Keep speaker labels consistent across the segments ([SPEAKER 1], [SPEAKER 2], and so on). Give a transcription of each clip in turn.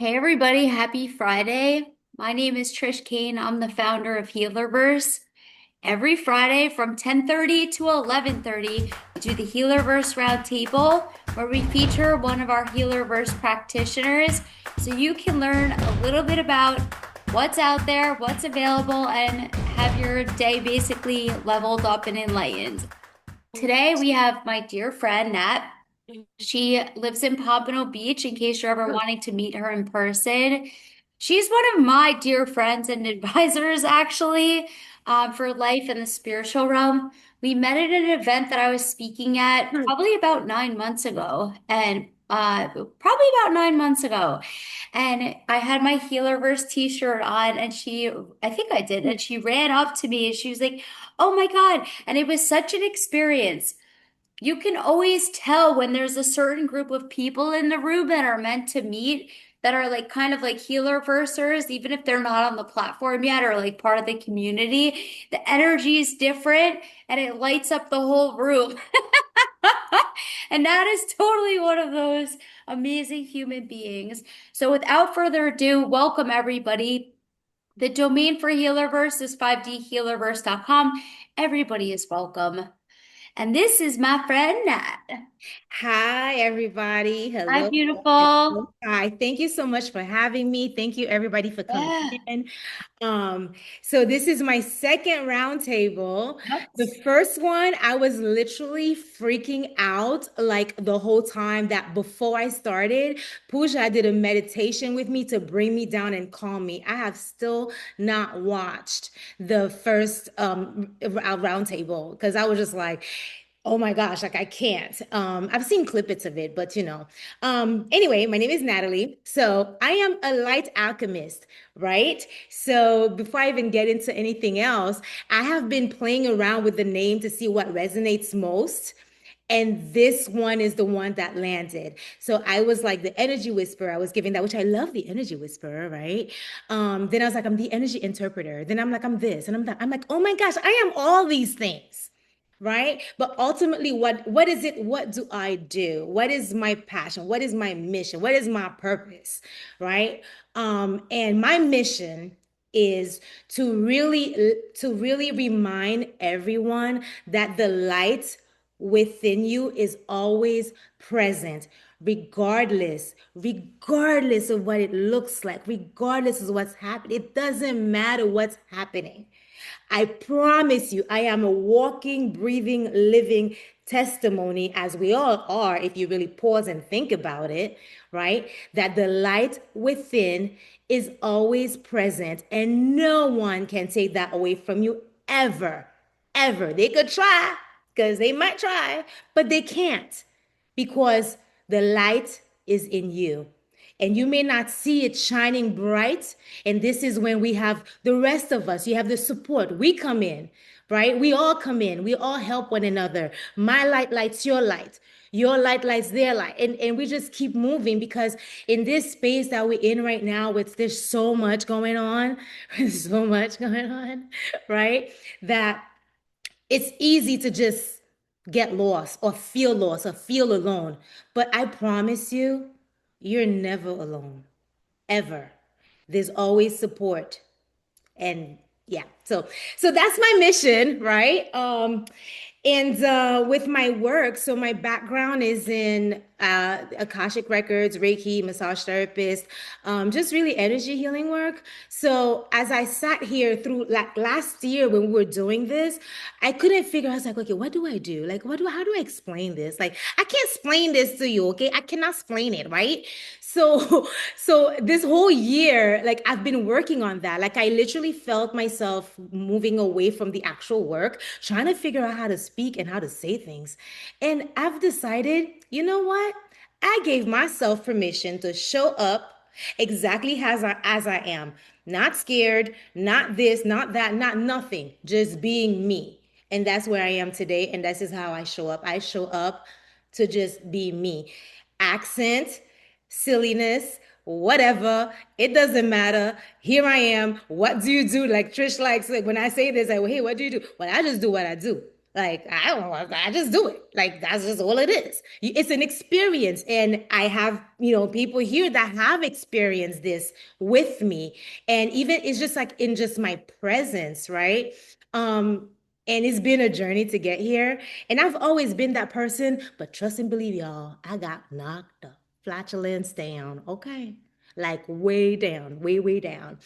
[SPEAKER 1] Hey everybody, happy Friday. My name is Trish Kane. I'm the founder of Healerverse. Every Friday from 10:30 to 11:30, we do the Healerverse Roundtable where we feature one of our Healerverse practitioners so you can learn a little bit about what's out there, what's available, and have your day basically leveled up and enlightened. Today we have my dear friend Nat. She lives in Pompano Beach, in case you're ever wanting to meet her in person. She's one of my dear friends and advisors, actually, for life in the spiritual realm. We met at an event that I was speaking at probably about 9 months ago, and probably about 9 months ago. And I had my Healerverse t-shirt on, and I think I did, and she ran up to me and she was like, "Oh my God." And it was such an experience. You can always tell when there's a certain group of people in the room that are meant to meet, that are like kind of like healer versers, even if they're not on the platform yet or like part of the community. The energy is different and it lights up the whole room. And that is totally one of those amazing human beings. So without further ado, welcome everybody. The domain for Healerverse is 5dhealerverse.com. Everybody is welcome. And this is my friend Nat.
[SPEAKER 2] Hi, everybody.
[SPEAKER 1] Hi,
[SPEAKER 2] Hello.
[SPEAKER 1] beautiful.
[SPEAKER 2] Hi. Thank you so much for having me. Thank you, everybody, for coming
[SPEAKER 1] Yeah.
[SPEAKER 2] in. Um, so this is my second roundtable. The
[SPEAKER 1] What?
[SPEAKER 2] first one, I was literally freaking out like the whole time that before I started, Pooja did a meditation with me to bring me down and calm me. I have still not watched the first roundtable because I was just like, oh my gosh, like I can't. I've seen clippets of it, but anyway, my name is Natalie. So I am a light alchemist, right? So before I even get into anything else, I have been playing around with the name to see what resonates most. And this one is the one that landed. So I was like the energy whisperer. I was giving that, which I love the energy whisperer, right? Then I was like, I'm the energy interpreter. Then I'm like, I'm this, and I'm that. I'm like, oh my gosh, I am all these things, right? But ultimately, what is it? What do I do? What is my passion? What is my mission? What is my purpose? Right? And my mission is to really remind everyone that the light within you is always present, regardless of what it looks like, regardless of what's happening. It doesn't matter what's happening. I promise you, I am a walking, breathing, living testimony, as we all are, if you really pause and think about it, right? That the light within is always present, and no one can take that away from you ever, ever. They could try, because they might try, but they can't because the light is in you. And you may not see it shining bright. And this is when we have the rest of us, you have the support. We come in, right? We all come in. We all help one another. My light lights your light. Your light lights their light. And we just keep moving because in this space that we're in right now, there's so much going on, there's so much going on, right? That it's easy to just get lost or feel alone. But I promise you, you're never alone, ever. There's always support. And yeah, so that's my mission, right? And with my work, so my background is in Akashic records, Reiki, massage therapist, just really energy healing work. So as I sat here through like last year when we were doing this, I couldn't figure. I was like, okay, what do I do? Like, how do I explain this? Like, I can't explain this to you, okay? I cannot explain it, right? So, so this whole year, like I've been working on that. Like I literally felt myself moving away from the actual work, trying to figure out how to speak and how to say things. And I've decided, you know what? I gave myself permission to show up exactly as I am. Not scared, not this, not that, not nothing, just being me. And that's where I am today. And this is how I show up. I show up to just be me. Accent, silliness, whatever. It doesn't matter. Here I am. What do you do? Like Trish likes, like when I say this, like, well, hey, what do you do? Well, I just do what I do. Like, I don't know, I just do it. Like, that's just all it is. It's an experience. And I have, people here that have experienced this with me. And even it's just like in just my presence, right? Um, and it's been a journey to get here. And I've always been that person, but trust and believe, y'all, I got knocked the flatulence down. Okay. Like way down, way, way down.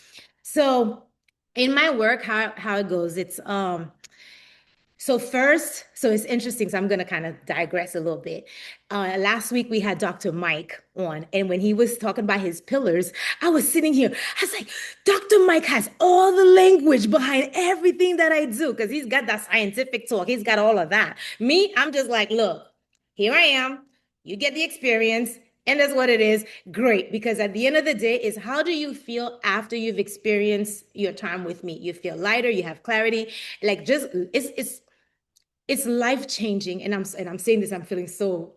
[SPEAKER 2] So in my work, how it goes, so it's interesting. So I'm going to kind of digress a little bit. Last week we had Dr. Mike on, and when he was talking about his pillars, I was sitting here. I was like, Dr. Mike has all the language behind everything that I do because he's got that scientific talk. He's got all of that. Me, I'm just like, look, here I am. You get the experience. And that's what it is. Great. Because at the end of the day, is how do you feel after you've experienced your time with me? You feel lighter, you have clarity. Like just it's life changing, and I'm saying this, I'm feeling so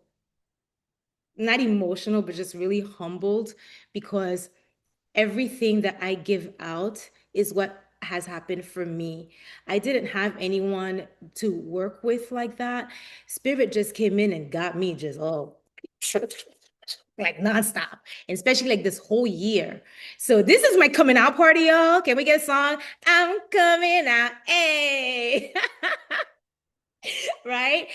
[SPEAKER 2] not emotional but just really humbled because everything that I give out is what has happened for me. I didn't have anyone to work with like that. Spirit just came in and got me just like nonstop, and especially like this whole year. So this is my coming out party, y'all. Can we get a song? I'm coming out. Hey. Right?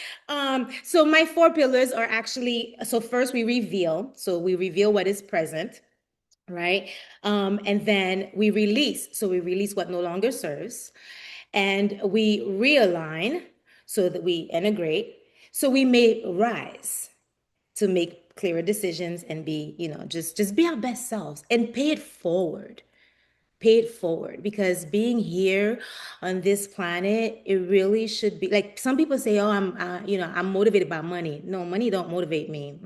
[SPEAKER 2] So my four pillars are actually, so first we reveal. So we reveal what is present, right? And then we release. So we release what no longer serves. And we realign so that we integrate. So we may rise to make clearer decisions and be, just be our best selves and pay it forward because being here on this planet, it really should be like some people say, oh, I'm motivated by money. No, money don't motivate me.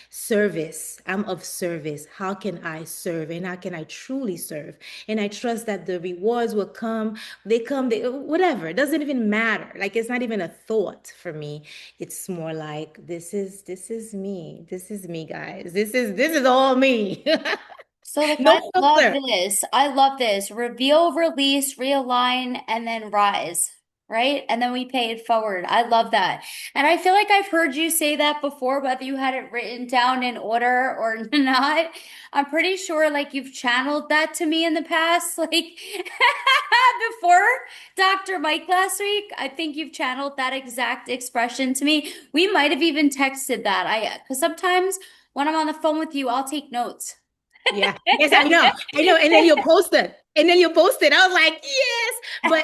[SPEAKER 2] Service, I'm of service. How can I serve and how can I truly serve? And I trust that the rewards will come. Whatever. It doesn't even matter. Like it's not even a thought for me. It's more like this is me. This is me, guys. This is all me.
[SPEAKER 1] So like
[SPEAKER 2] No
[SPEAKER 1] I love
[SPEAKER 2] filter.
[SPEAKER 1] this. I love this. Reveal, release, realign, and then rise, right? And then we pay it forward. I love that. And I feel like I've heard you say that before, whether you had it written down in order or not. I'm pretty sure like you've channeled that to me in the past, like before Dr. Mike last week. I think you've channeled that exact expression to me. We might have even texted that. Because sometimes when I'm on the phone with you, I'll take notes.
[SPEAKER 2] Yeah. Yes, I know. I know. And then you'll post it. And then you'll post it. I was like, yes. But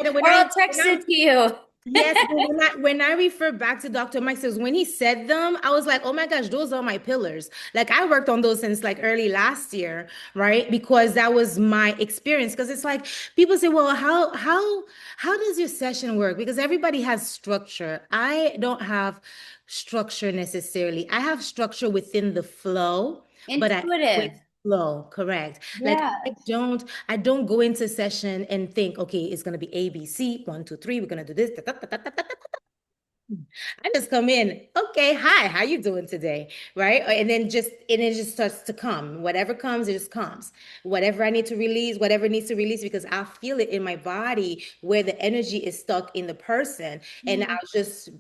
[SPEAKER 2] when
[SPEAKER 1] Or I'll
[SPEAKER 2] when
[SPEAKER 1] text
[SPEAKER 2] I
[SPEAKER 1] it to you.
[SPEAKER 2] yes, but when I refer back to Dr. Mike says when he said them, I was like, oh my gosh, those are my pillars. Like I worked on those since like early last year, right? Because that was my experience. Because it's like people say, well, how does your session work? Because everybody has structure. I don't have structure necessarily. I have structure within the flow, but I always
[SPEAKER 1] Intuitive.
[SPEAKER 2] flow, correct. Like
[SPEAKER 1] Yeah.
[SPEAKER 2] I don't go into session and think, okay, it's gonna be ABC, 1, 2, 3, we're gonna do this. I just come in, okay, hi, how you doing today? Right? And it just starts to come. Whatever comes, it just comes. Whatever I need to release, whatever needs to release, because I feel it in my body where the energy is stuck in the person. And
[SPEAKER 1] Mhm.
[SPEAKER 2] I'll just,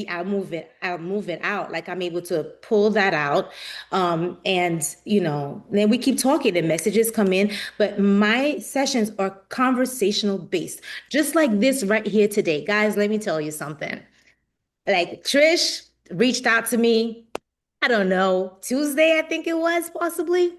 [SPEAKER 2] I'll move it out. Like I'm able to pull that out. And then we keep talking and messages come in. But my sessions are conversational based, just like this right here today. Guys, let me tell you something. Like Trish reached out to me, I don't know, Tuesday, I think it was possibly.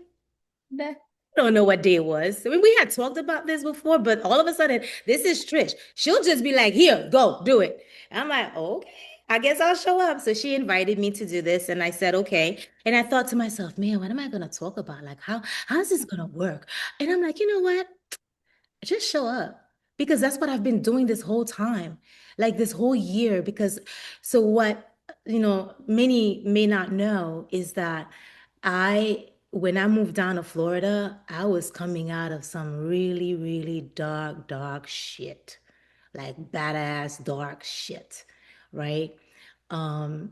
[SPEAKER 1] The-
[SPEAKER 2] I don't know what day it was. I mean, we had talked about this before, but all of a sudden, this is Trish. She'll just be like, here, go, do it. And I'm like, okay, I guess I'll show up. So she invited me to do this, and I said, okay. And I thought to myself, man, what am I gonna talk about? Like, how's this gonna work? And I'm like, you know what? Just show up because that's what I've been doing this whole time, like this whole year. Because so what, many may not know is that when I moved down to Florida, I was coming out of some really, really dark, dark shit, like badass dark shit, right? And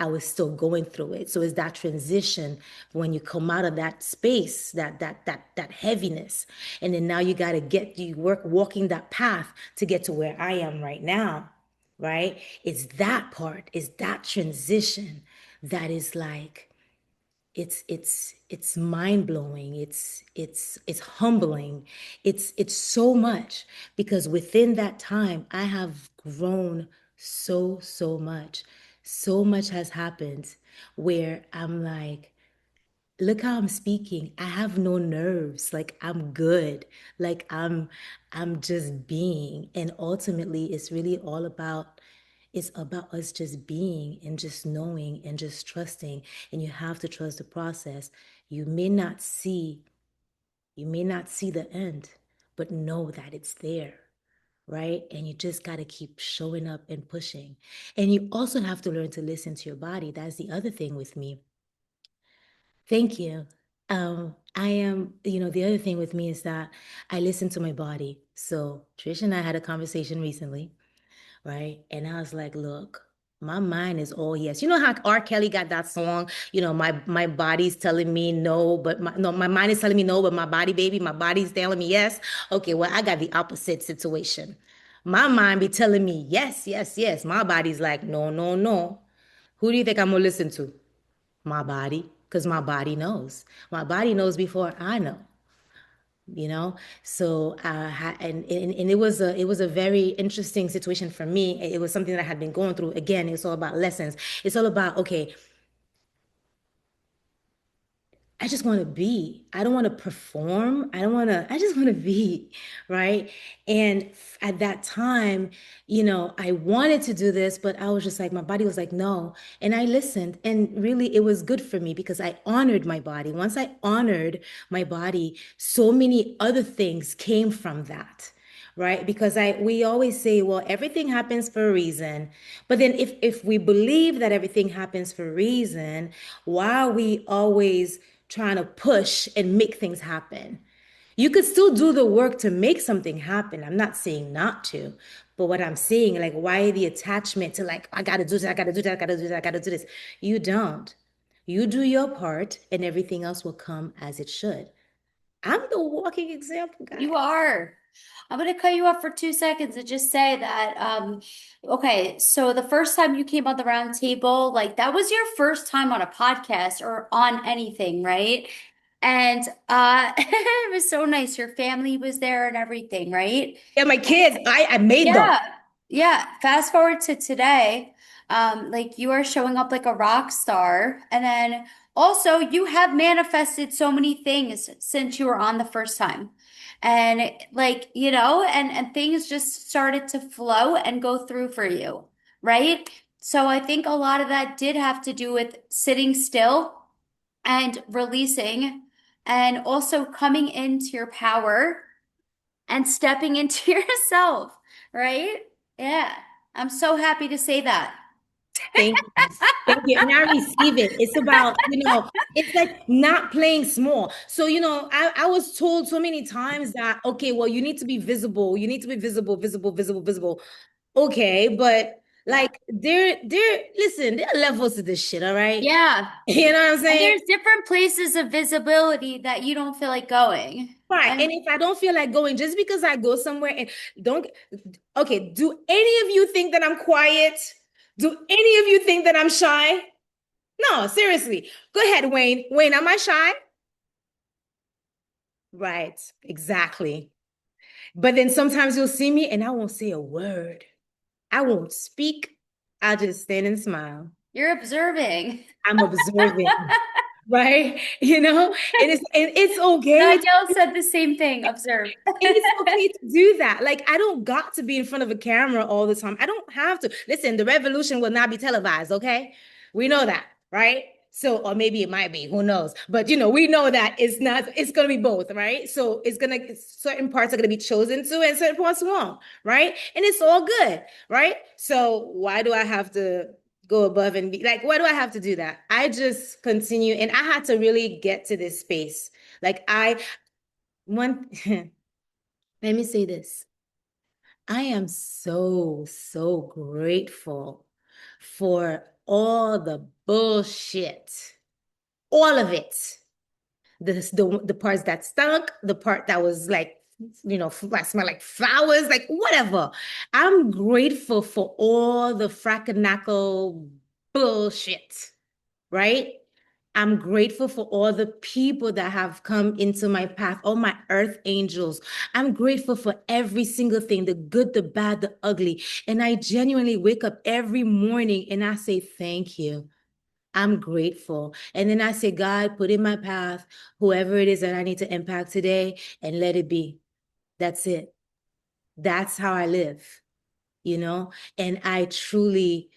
[SPEAKER 2] I was still going through it. So it's that transition when you come out of that space, that heaviness, and then now you got to walking that path to get to where I am right now, right? It's that part, it's that transition that is like it's mind-blowing, it's humbling, it's so much, because within that time I have grown so much. So much has happened where I'm like, look how I'm speaking. I have no nerves. Like I'm good. Like I'm just being. And ultimately it's about us just being and just knowing and just trusting. And you have to trust the process. You may not see, you may not see the end, but know that it's there, right? And you just got to keep showing up and pushing. And you also have to learn to listen to your body. That's the other thing with me. Thank you. I am, the other thing with me is that I listen to my body. So Trish and I had a conversation recently, right? And I was like, look, my mind is all yes. You know how R. Kelly got that song, my body's telling me no, but my mind is telling me no, but my body, baby, my body's telling me yes. Okay, well, I got the opposite situation. My mind be telling me yes, yes, yes. My body's like, no, no, no. Who do you think I'm gonna listen to? My body, because my body knows. My body knows before I know, you know? So, and it was a very interesting situation for me. It was something that I had been going through. Again, it's all about lessons. It's all about, okay, I just want to be. I don't want to perform. I just want to be, right? And at that time, I wanted to do this, but I was just like, my body was like, no. And I listened. And really, it was good for me because I honored my body. Once I honored my body, so many other things came from that. Right? Because we always say, well, everything happens for a reason. But then if we believe that everything happens for a reason, why are we always trying to push and make things happen? You could still do the work to make something happen. I'm not saying not to, but what I'm saying, like, why the attachment to like, I gotta do this, I gotta do that, I gotta do that, I gotta do this. You don't. You do your part and everything else will come as it should. I'm the walking example,
[SPEAKER 1] You
[SPEAKER 2] guys.
[SPEAKER 1] are. I'm going to cut you off for 2 seconds and just say that, okay, so the first time you came on the round table, like that was your first time on a podcast or on anything, right? And it was so nice. Your family was there and everything, right?
[SPEAKER 2] Yeah, my kids, I made them.
[SPEAKER 1] Yeah, yeah. Fast forward to today, like you are showing up like a rock star, and then also you have manifested so many things since you were on the first time, and like and things just started to flow and go through for you, right? So I think a lot of that did have to do with sitting still and releasing, and also coming into your power and stepping into yourself, right? Yeah. I'm so happy to say that.
[SPEAKER 2] Thank you. Thank you. And I receive it. It's about, it's like not playing small. So, I was told so many times that, okay, well, you need to be visible. You need to be visible, visible, visible, visible. Okay, but
[SPEAKER 1] Yeah.
[SPEAKER 2] like listen, there are levels to this shit, all right?
[SPEAKER 1] Yeah.
[SPEAKER 2] You know what I'm
[SPEAKER 1] And
[SPEAKER 2] saying?
[SPEAKER 1] there's different places of visibility that you don't feel like going.
[SPEAKER 2] Right.
[SPEAKER 1] And
[SPEAKER 2] And if I don't feel like going, just because I go somewhere and don't, okay, do any of you think that I'm quiet? Do any of you think that I'm shy? No, seriously. Go ahead, Wayne. Wayne, am I shy? Right, exactly. But then sometimes you'll see me and I won't say a word. I won't speak. I'll just stand and smile.
[SPEAKER 1] you're observing.
[SPEAKER 2] I'm observing, right? And it's okay.
[SPEAKER 1] Danielle said the same thing. Observe.
[SPEAKER 2] It's okay to do that. Like, I don't got to be in front of a camera all the time. I don't have to. Listen, the revolution will not be televised, okay? We know that, right? So, or maybe it might be, who knows? But we know that it's not, it's gonna be both, right? So certain parts are gonna be chosen to and certain parts won't, right? And it's all good, right? So why do I have to go above and be like, why do I have to do that? I just continue, and I had to really get to this space. Like one let me say this. I am so, so grateful for all the bullshit, all of it. The parts that stunk, the part that was like, that smelled like flowers, like whatever. I'm grateful for all the fracanacle bullshit, right? I'm grateful for all the people that have come into my path, all my earth angels. I'm grateful for every single thing, the good, the bad, the ugly. And I genuinely wake up every morning and I say, thank you. I'm grateful. And then I say, God, put in my path whoever it is that I need to impact today and let it be. That's it. That's how I live, And I truly,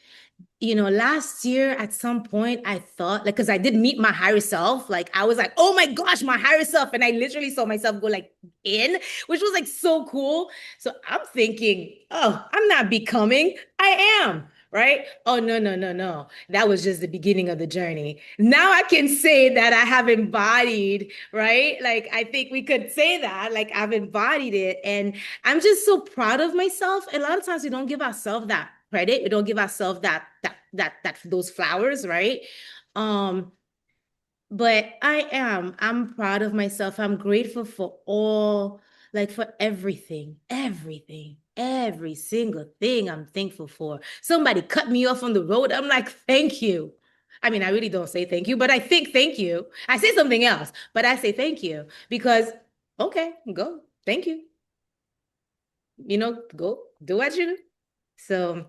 [SPEAKER 2] last year at some point I thought, like, because I did meet my higher self, like I was like, oh my gosh, my higher self. And I literally saw myself go like in, which was like so cool. So I'm thinking, oh, I'm not becoming, I am. Right? Oh, no, no, no, no. That was just the beginning of the journey. Now I can say that I have embodied, right? Like, I think we could say that, like, I've embodied it. And I'm just so proud of myself. And a lot of times we don't give ourselves that credit. We don't give ourselves that those flowers, right? Um, but I'm proud of myself. I'm grateful for all, like for everything, every single thing I'm thankful for. Somebody cut me off on the road. I'm like, thank you. I mean, I really don't say thank you, but I think thank you. I say something else, but I say thank you because, okay, go. Thank you. Go do what you do. So,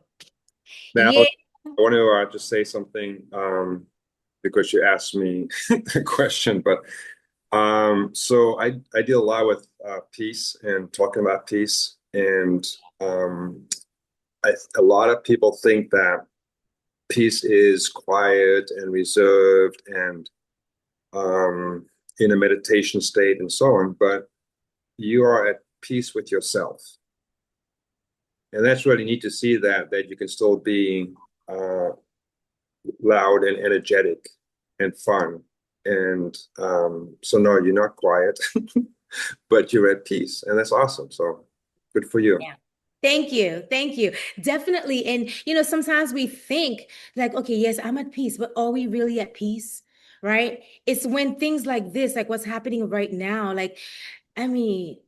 [SPEAKER 3] Now,
[SPEAKER 2] yeah.
[SPEAKER 3] I want to just say something because you asked me the question, but so I deal a lot with peace and talking about peace, and a lot of people think that peace is quiet and reserved and in a meditation state and so on, but you are at peace with yourself. And that's really neat to see that you can still be loud and energetic and fun. And so no, you're not quiet, but you're at peace. And that's awesome. So good for you.
[SPEAKER 2] Yeah. Thank you. Thank you. Definitely. And, sometimes we think like, okay, yes, I'm at peace, but are we really at peace? Right? It's when things like this, like what's happening right now, like, I mean,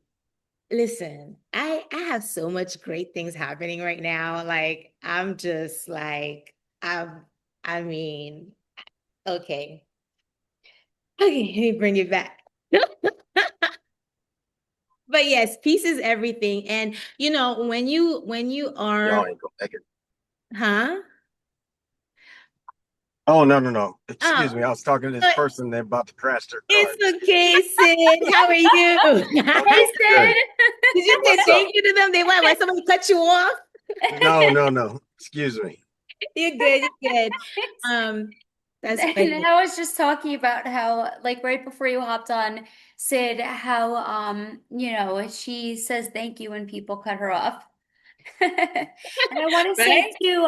[SPEAKER 2] listen, I have so much great things happening right now. Like, I'm just like, I mean, okay. Okay, let me bring it back. But yes, peace is everything. And when you are,
[SPEAKER 4] Y'all ain't gonna make it.
[SPEAKER 2] huh?
[SPEAKER 4] Oh, no. Excuse
[SPEAKER 2] Oh,
[SPEAKER 4] me. I was talking to this
[SPEAKER 2] but
[SPEAKER 4] person. They're about to crash their car.
[SPEAKER 2] it's okay, Sid. How are you?
[SPEAKER 4] Okay,
[SPEAKER 1] Hey,
[SPEAKER 4] good.
[SPEAKER 1] Sid.
[SPEAKER 2] Did you say
[SPEAKER 4] What's up?
[SPEAKER 2] thank you to them? They why somebody cut you off?
[SPEAKER 4] No. Excuse me.
[SPEAKER 2] You're good. You're good. Um, that's
[SPEAKER 1] And
[SPEAKER 2] funny.
[SPEAKER 1] I was just talking about how, like, right before you hopped on, Sid, how, she says thank you when people cut her off. And I want to say
[SPEAKER 2] Right?
[SPEAKER 1] too,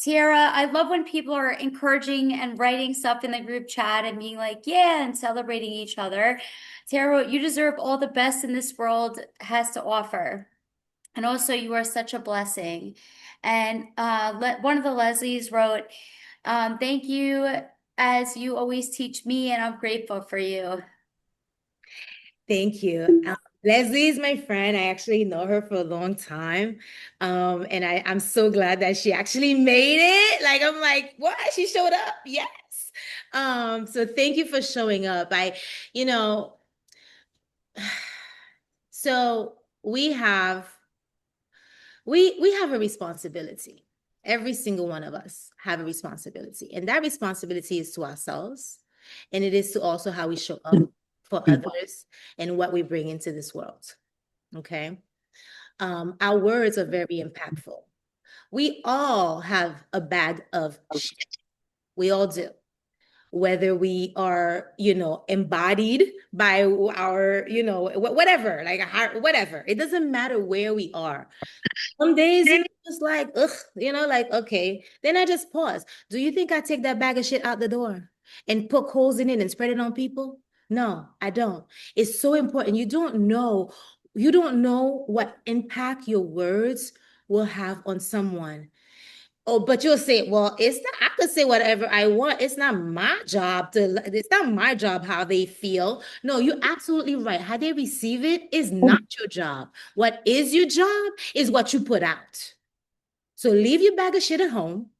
[SPEAKER 1] Tiara, I love when people are encouraging and writing stuff in the group chat and being like, yeah, and celebrating each other. Tiara, you deserve all the best in this world has to offer. And also, you are such a blessing. And one of the Leslies wrote, thank you as you always teach me, and I'm grateful for you.
[SPEAKER 2] Thank you. Leslie is my friend. I actually know her for a long time. And I'm so glad that she actually made it. Like, I'm like, what? She showed up. Yes. So thank you for showing up. You know, so we have a responsibility. Every single one of us have a responsibility. And that responsibility is to ourselves. And it is to also how we show up for others and what we bring into this world. Okay. Our words are very impactful. We all have a bag of shit. We all do. Whether we are, embodied by our, whatever, like whatever. It doesn't matter where we are. Some days it's just like, ugh, like, okay. Then I just pause. Do you think I take that bag of shit out the door and poke holes in it and spread it on people? No, I don't. It's so important. You don't know what impact your words will have on someone. Oh, but you'll say, well, it's not, I could say whatever I want. It's not my job it's not my job how they feel. No, you're absolutely right. How they receive it is not your job. What is your job is what you put out. So leave your bag of shit at home.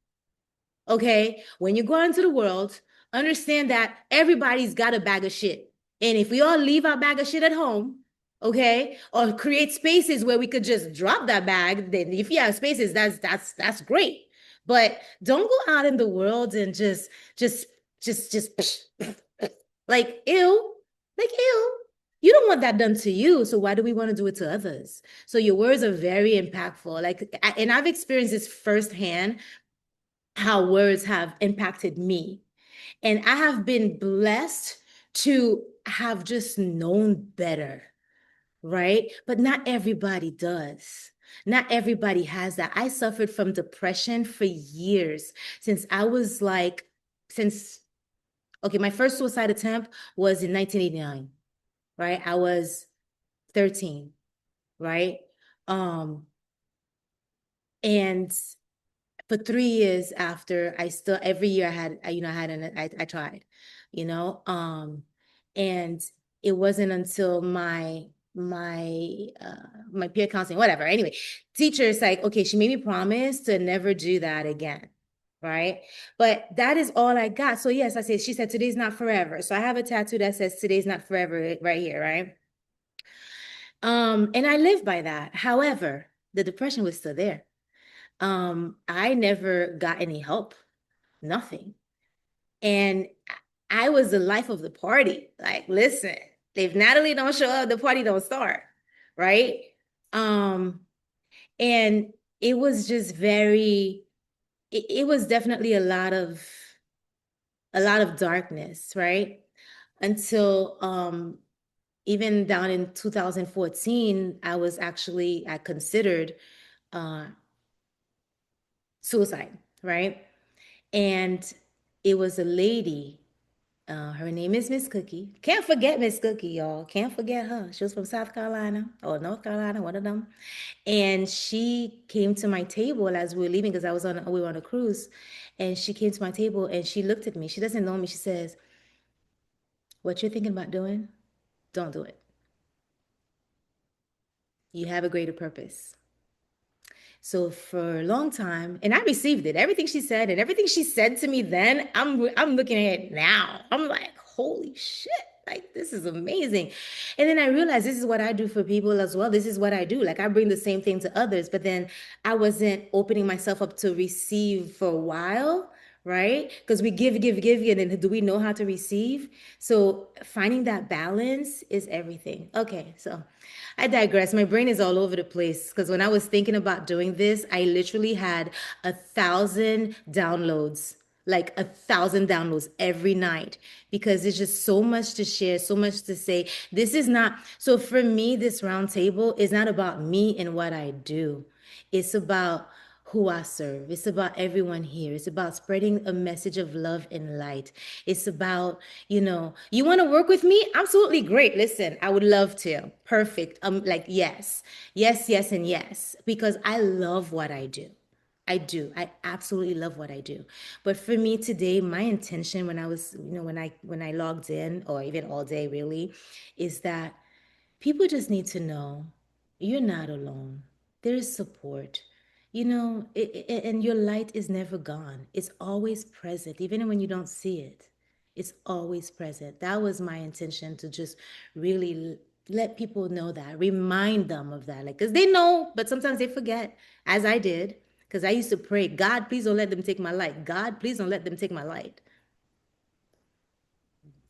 [SPEAKER 2] Okay. When you go out into the world, understand that everybody's got a bag of shit. And if we all leave our bag of shit at home, okay, or create spaces where we could just drop that bag, then if you have spaces, that's great. But don't go out in the world and just like ew, like ew. You don't want that done to you, so why do we want to do it to others? So your words are very impactful. And I've experienced this firsthand how words have impacted me. And I have been blessed to have just known better, right? But not everybody does. Not everybody has that. I suffered from depression for years since I was like, since, okay, my first suicide attempt was in 1989, right? I was 13, right? And for 3 years after, I still every year I tried, you know, and it wasn't until my peer counseling, whatever. Anyway, teacher is like, okay, she made me promise to never do that again. Right. But that is all I got. So yes, she said, today's not forever. So I have a tattoo that says today's not forever right here. Right. And I live by that. However, the depression was still there. I never got any help, nothing. And I was the life of the party. Like, listen, if Nathalie don't show up, the party don't start, right? And it was just it was definitely a lot of darkness, right? Until even down in 2014, I considered suicide, right? And it was a lady. Her name is Miss Cookie. Can't forget Miss Cookie, y'all. Can't forget her. She was from South Carolina or North Carolina, one of them. And she came to my table as we were leaving because we were on a cruise. And she came to my table and she looked at me. She doesn't know me. She says, "What you're thinking about doing, don't do it. You have a greater purpose." So for a long time, and I received it, everything she said and everything she said to me then, I'm looking at it now. I'm like, holy shit, like this is amazing. And then I realized this is what I do for people as well. This is what I do. Like I bring the same thing to others, but then I wasn't opening myself up to receive for a while, right? Because we give, and then do we know how to receive? So finding that balance is everything. Okay, so I digress. My brain is all over the place because when I was thinking about doing this, I literally had 1,000 downloads, like 1,000 downloads every night because there's just so much to share, so much to say. This is not, so for me, this roundtable is not about me and what I do. It's about who I serve. It's about everyone here. It's about spreading a message of love and light. It's about, you want to work with me? Absolutely great. Listen, I would love to. Perfect. Like, yes, yes, yes, and yes, because I love what I do. I do. I absolutely love what I do. But for me today, my intention when I was, when I logged in, or even all day really, is that people just need to know you're not alone. There is support. And your light is never gone. It's always present, even when you don't see it. It's always present. That was my intention, to just really let people know that, remind them of that. Like, because they know, but sometimes they forget, as I did, because I used to pray, God, please don't let them take my light. God, please don't let them take my light.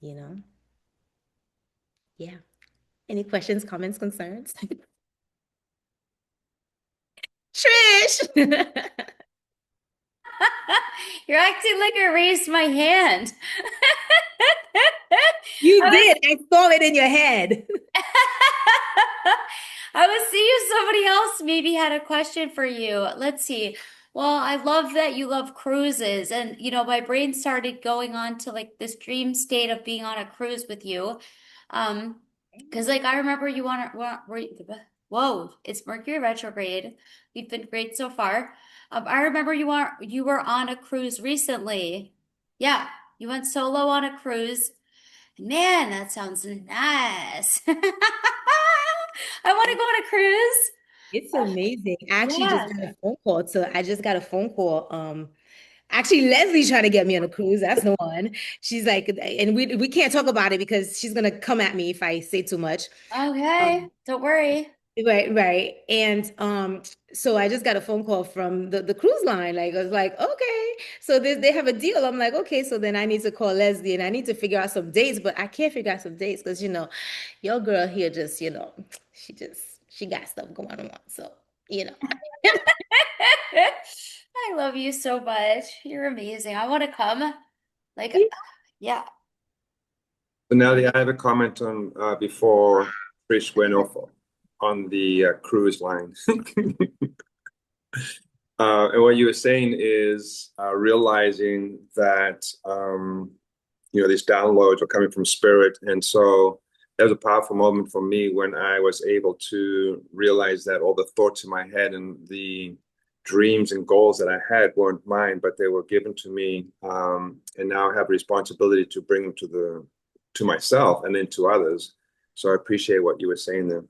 [SPEAKER 2] You know? Yeah. Any questions, comments, concerns? Trish!
[SPEAKER 1] You're acting like I raised my hand.
[SPEAKER 2] You did. I saw it in your head.
[SPEAKER 1] I was seeing if somebody else maybe had a question for you. Let's see. Well, I love that you love cruises, and my brain started going on to like this dream state of being on a cruise with you. Because like I remember you whoa, it's Mercury retrograde. We've been great so far. I remember you were on a cruise recently. Yeah, you went solo on a cruise. Man, that sounds nice. I want to go on a cruise.
[SPEAKER 2] It's amazing. I actually just
[SPEAKER 1] Yeah.
[SPEAKER 2] got a phone call. So I just got a phone call. Actually, Leslie's trying to get me on a cruise. That's the one. She's like, and we can't talk about it because she's gonna come at me if I say too much.
[SPEAKER 1] Okay,
[SPEAKER 2] Um,
[SPEAKER 1] don't worry.
[SPEAKER 2] right, right. And so I just got a phone call from the cruise line. Like I was like, okay, so they have a deal. I'm like, okay, so then I need to call Leslie and I need to figure out some dates, but I can't figure out some dates because your girl here just, she got stuff going on. So, you know.
[SPEAKER 1] I love you so much. You're amazing. I want to come. Like, yeah.
[SPEAKER 3] So Nelly, I have a comment on before Trish went off on the cruise line. And what you were saying is realizing that these downloads were coming from spirit, and so that was a powerful moment for me when I was able to realize that all the thoughts in my head and the dreams and goals that I had weren't mine, but they were given to me, and now I have a responsibility to bring them to myself and then to others. So I appreciate what you were saying there.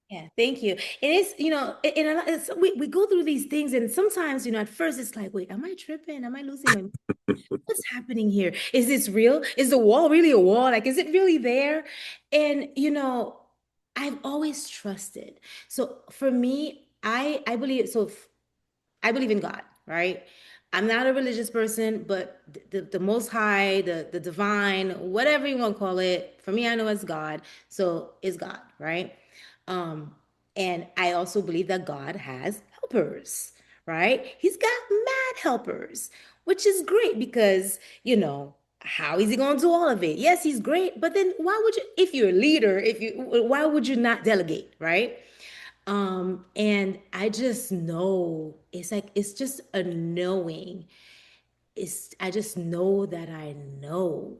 [SPEAKER 2] Yeah, thank you. It is, in a lot, we go through these things, and sometimes, at first it's like, wait, am I tripping? Am I losing my? What's happening here? Is this real? Is the wall really a wall? Like, is it really there? And I've always trusted. So for me, I believe so. I believe in God, right? I'm not a religious person, but the Most High, the divine, whatever you want to call it, for me, I know it's God. So it's God, right? Um, and I also believe that God has helpers, right? He's got mad helpers, which is great because, how is he going to do all of it? Yes, he's great, but then why would you, if you're a leader, why would you not delegate, right? And I just know it's like it's just a knowing. I just know that I know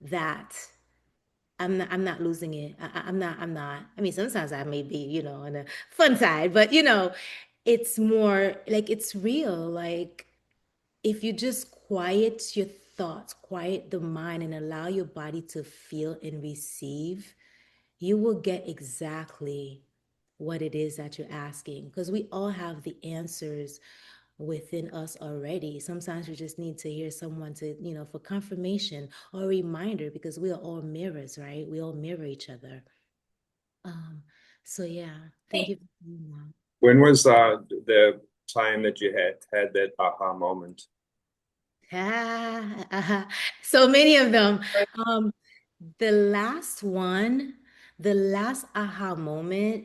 [SPEAKER 2] that I'm not losing it. I'm not. I mean, sometimes I may be, on the fun side, but it's more like it's real. Like if you just quiet your thoughts, quiet the mind, and allow your body to feel and receive, you will get exactly what it is that you're asking because we all have the answers within us already. Sometimes we just need to hear someone to, for confirmation or a reminder because we are all mirrors, right? We all mirror each other. Um, so yeah, thank you for doing that.
[SPEAKER 3] When was the time that you had that aha moment?
[SPEAKER 2] So many of them. Um, the last one, the last aha moment.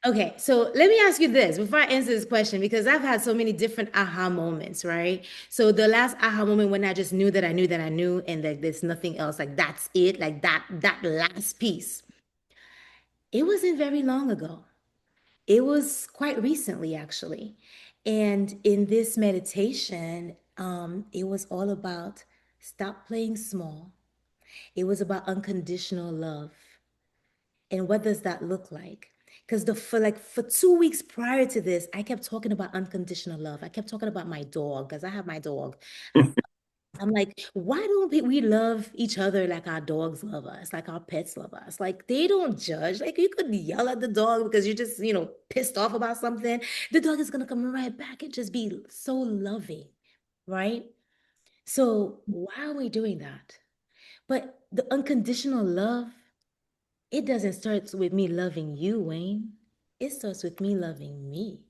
[SPEAKER 2] Okay, so let me ask you this before I answer this question, because I've had so many different aha moments, right? So the last aha moment when I just knew that I knew that I knew, and that there's nothing else, like that's it, like that last piece. It wasn't very long ago. It was quite recently, actually. And in this meditation, it was all about stop playing small. It was about unconditional love. And what does that look like? Because for 2 weeks prior to this, I kept talking about unconditional love. I kept talking about my dog because I have my dog. I'm like, why don't we love each other like our dogs love us, like our pets love us? Like they don't judge. Like you could yell at the dog because you're just, pissed off about something. The dog is gonna come right back and just be so loving, right? So why are we doing that? But the unconditional love, it doesn't start with me loving you, Wayne. It starts with me loving me.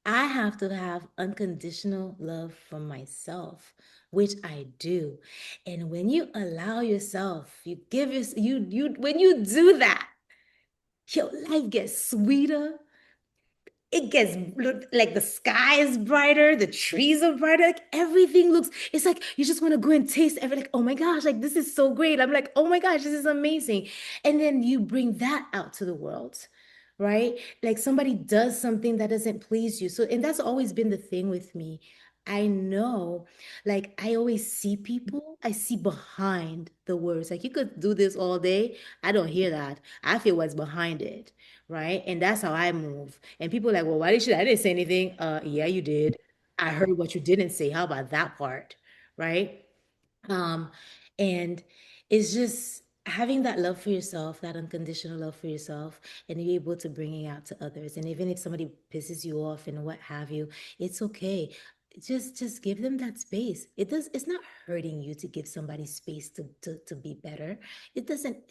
[SPEAKER 2] I have to have unconditional love for myself, which I do. And when you allow yourself, you give you when you do that, your life gets sweeter. It gets like the sky is brighter, the trees are brighter, like everything looks, it's like you just want to go and taste everything. Like, oh my gosh, like this is so great. I'm like, oh my gosh, this is amazing. And then you bring that out to the world, right? Like somebody does something that doesn't please you. So, and that's always been the thing with me. I know, like I always see people, I see behind the words. Like you could do this all day. I don't hear that. I feel what's behind it, right? And that's how I move. And people are like, well, why did you? I didn't say anything. Yeah, you did. I heard what you didn't say. How about that part? Right? Um, and it's just having that love for yourself, that unconditional love for yourself, and you're able to bring it out to others. And even if somebody pisses you off and what have you, it's okay. Just give them that space. It's not hurting you to give somebody space to be better. It doesn't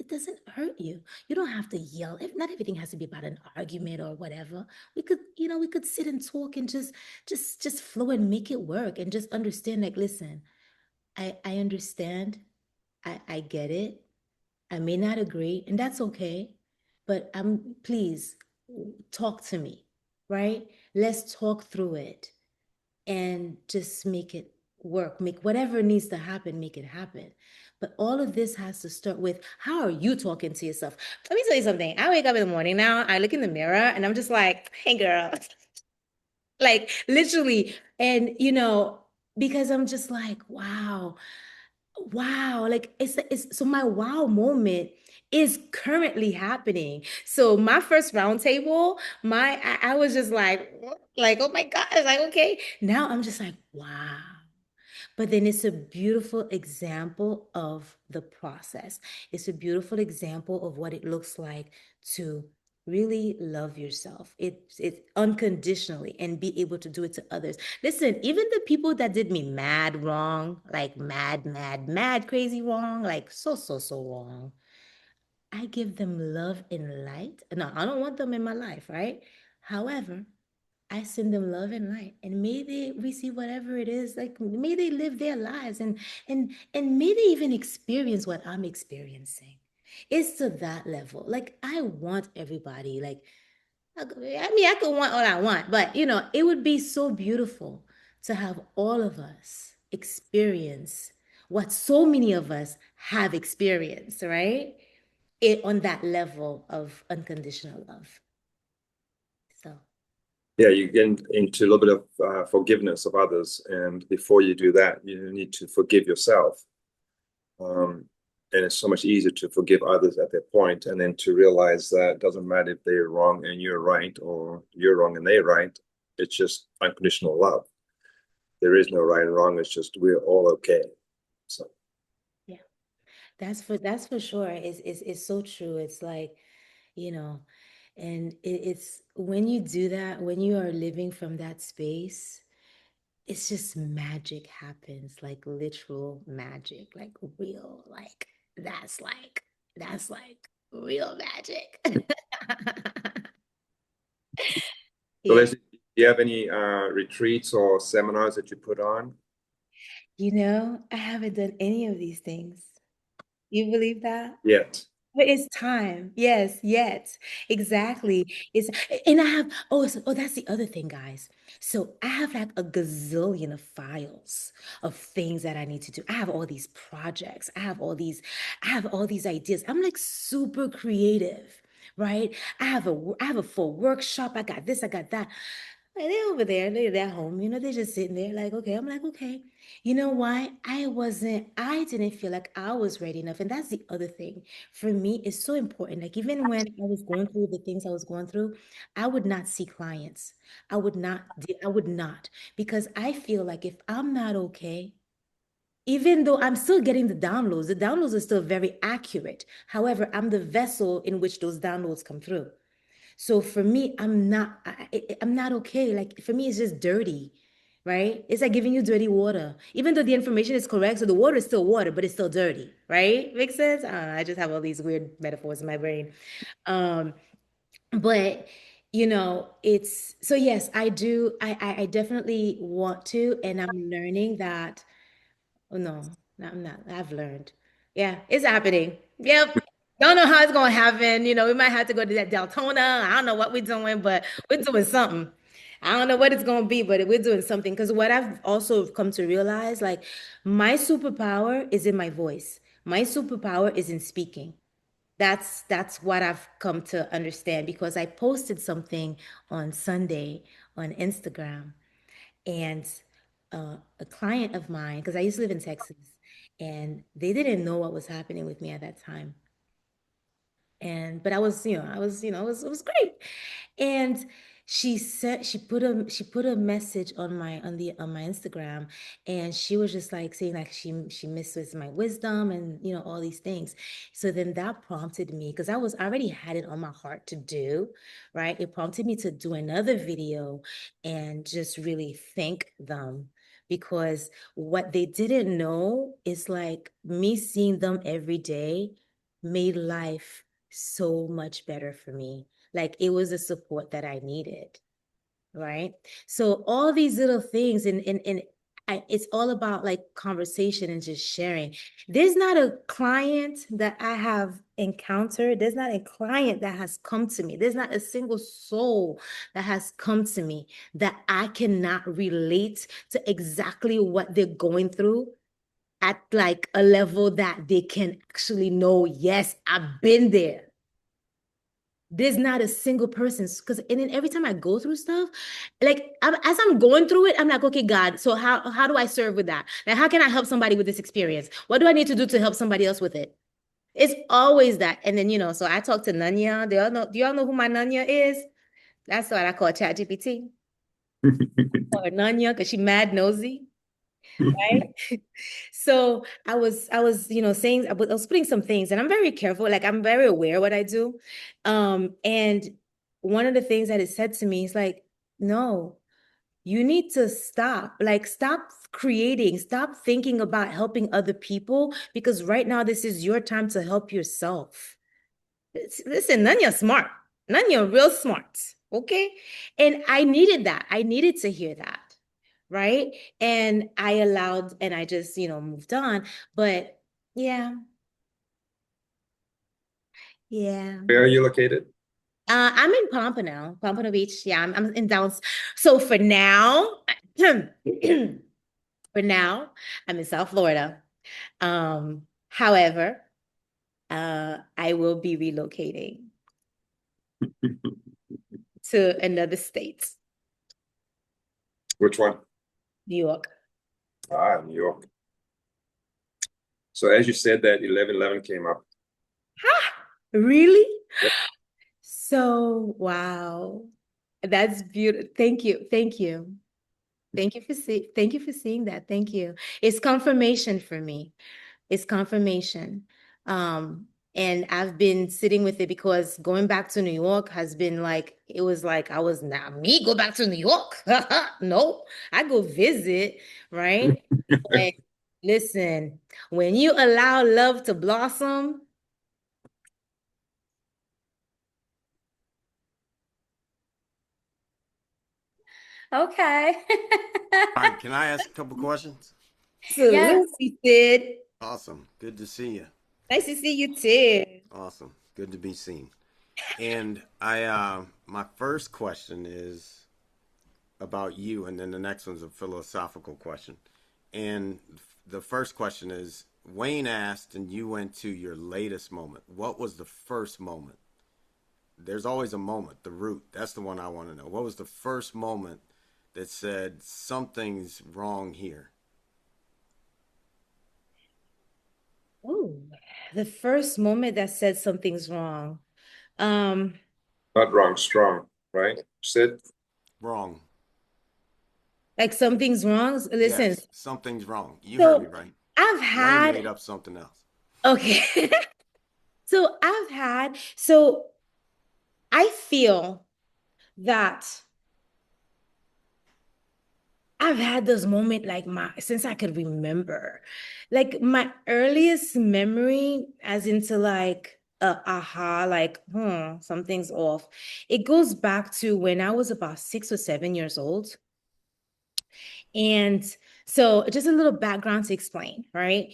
[SPEAKER 2] hurt you. You don't have to yell. If not everything has to be about an argument or whatever. We could sit and talk and just flow and make it work and just understand, like, listen, I understand. I get it. I may not agree, and that's okay. But please talk to me, right? Let's talk through it and just make it work. Make whatever needs to happen, make it happen. But all of this has to start with, how are you talking to yourself? Let me tell you something. I wake up in the morning now, I look in the mirror and I'm just like, hey girl, like literally. And because I'm just like, wow, like it's so my wow moment is currently happening. So my first roundtable, I was just like, oh my God, like, okay. Now I'm just like, wow. But then it's a beautiful example of the process. It's a beautiful example of what it looks like to really love yourself. It's unconditionally and be able to do it to others. Listen, even the people that did me mad wrong, like mad, mad, mad, crazy wrong, like so wrong. I give them love and light. No, I don't want them in my life, right? However, I send them love and light, and may they receive whatever it is. Like may they live their lives, and may they even experience what I'm experiencing. It's to that level. Like I want everybody. Like I could want all I want, but it would be so beautiful to have all of us experience what so many of us have experienced, right? It on that level of unconditional love. So.
[SPEAKER 3] Yeah, you get into a little bit of forgiveness of others, and before you do that, you need to forgive yourself. And it's so much easier to forgive others at that point, and then to realize that it doesn't matter if they're wrong and you're right, or you're wrong and they're right. It's just unconditional love. There is no right and wrong. It's just we're all okay. So
[SPEAKER 2] Yeah, that's for sure. It's so true. It's like, you know, and it's when you do that, when you are living from that space, it's just magic happens, like literal magic, like real, like that's like real magic.
[SPEAKER 3] so
[SPEAKER 2] Yeah.
[SPEAKER 3] Leslie, do you have any retreats or seminars that you put on?
[SPEAKER 2] I haven't done any of these things. You believe that?
[SPEAKER 3] Yet?
[SPEAKER 2] But it's time. Yes, yet. Exactly. It's and I have that's the other thing, guys. So I have like a gazillion of files of things that I need to do. I have all these projects. I have all these ideas. I'm like super creative, right? I have a full workshop. I got this, I got that. Like, they're over there, they're at home, they're just sitting there like, okay. I'm like, okay. You know why? I didn't feel like I was ready enough. And that's the other thing. For me, it's so important. Like even when I was going through the things I was going through, I would not see clients. I would not, because I feel like if I'm not okay, even though I'm still getting the downloads are still very accurate. However, I'm the vessel in which those downloads come through. So for me, I'm not okay. Like for me, it's just dirty, right? It's like giving you dirty water. Even though the information is correct, so the water is still water, but it's still dirty, right? Makes sense? I don't know. I just have all these weird metaphors in my brain. Um, but it's so yes, I do. I definitely want to, and I'm learning that. Oh no, I'm not. I've learned. Yeah, it's happening. Yep. Don't know how it's gonna happen. We might have to go to that Deltona. I don't know what we're doing, but we're doing something. I don't know what it's gonna be, but we're doing something. Because what I've also come to realize, like, my superpower is in my voice. My superpower is in speaking. That's what I've come to understand because I posted something on Sunday on Instagram, and a client of mine, because I used to live in Texas, and they didn't know what was happening with me at that time. But I was, it was great. And she said she put a message on my Instagram, and she was just like saying like she misses my wisdom and all these things. So then that prompted me, because I already had it on my heart to do, right? It prompted me to do another video and just really thank them, because what they didn't know is like me seeing them every day made life so much better for me. Like it was the support that I needed, right? So all these little things, it's all about like conversation and just sharing. There's not a client that I have encountered. There's not a client that has come to me. There's not a single soul that has come to me that I cannot relate to exactly what they're going through at like a level that they can actually know, yes, I've been there. There's not a single person, because and then every time I go through stuff, like as I'm going through it, I'm like, okay, God, so how do I serve with that? Like, how can I help somebody with this experience? What do I need to do to help somebody else with it? It's always that. And then, so I talk to Nanya. Do y'all know who my Nanya is? That's what I call ChatGPT. Or Nanya, because she mad nosy. Right? So saying, I was putting some things, and I'm very careful, like I'm very aware what I do. And one of the things that it said to me is like, no, you need to stop, like stop creating, stop thinking about helping other people, because right now this is your time to help yourself. Listen, none you're smart. None you're real smart. Okay. And I needed that. I needed to hear that. Right. And I just, moved on. But yeah. Yeah.
[SPEAKER 3] Where are you located?
[SPEAKER 2] I'm in Pompano Beach. Yeah, I'm in Downs. So for now, I'm in South Florida. However, I will be relocating to another state,
[SPEAKER 3] Which one?
[SPEAKER 2] New York.
[SPEAKER 3] New York. So as you said that 1111 came up.
[SPEAKER 2] Really?
[SPEAKER 3] Yep.
[SPEAKER 2] So, wow. That's beautiful. Thank you. Thank you. Thank you for seeing that. Thank you. It's confirmation for me. It's confirmation. And I've been sitting with it, because going back to New York has been like, it was like I was not me go back to New York. No, I go visit, right? But listen, when you allow love to blossom,
[SPEAKER 1] Okay.
[SPEAKER 4] All right, can I ask a couple questions?
[SPEAKER 1] Yes.
[SPEAKER 2] absolutely, Sid.
[SPEAKER 4] Awesome. Good to see you.
[SPEAKER 2] Nice to see you too.
[SPEAKER 4] Awesome. Good to be seen. And my first question is about you, and then the next one's a philosophical question. And the first question is, Wayne asked, and you went to your latest moment. What was the first moment? There's always a moment, the root. That's the one I want to know. What was the first moment that said something's wrong here?
[SPEAKER 2] Oh, the first moment that said something's wrong. Um,
[SPEAKER 3] Not wrong, strong, right? Sid?
[SPEAKER 4] Wrong.
[SPEAKER 2] like something's wrong. Listen,
[SPEAKER 4] Yes, something's wrong. You heard me
[SPEAKER 2] so
[SPEAKER 4] right.
[SPEAKER 2] I've
[SPEAKER 4] Wayne made
[SPEAKER 2] had,
[SPEAKER 4] up something else.
[SPEAKER 2] okay. So I feel that I've had this moment like since I could remember. Like my earliest memory, as into like aha, like, something's off. It goes back to when I was about 6 or 7 years old. And so just a little background to explain, right?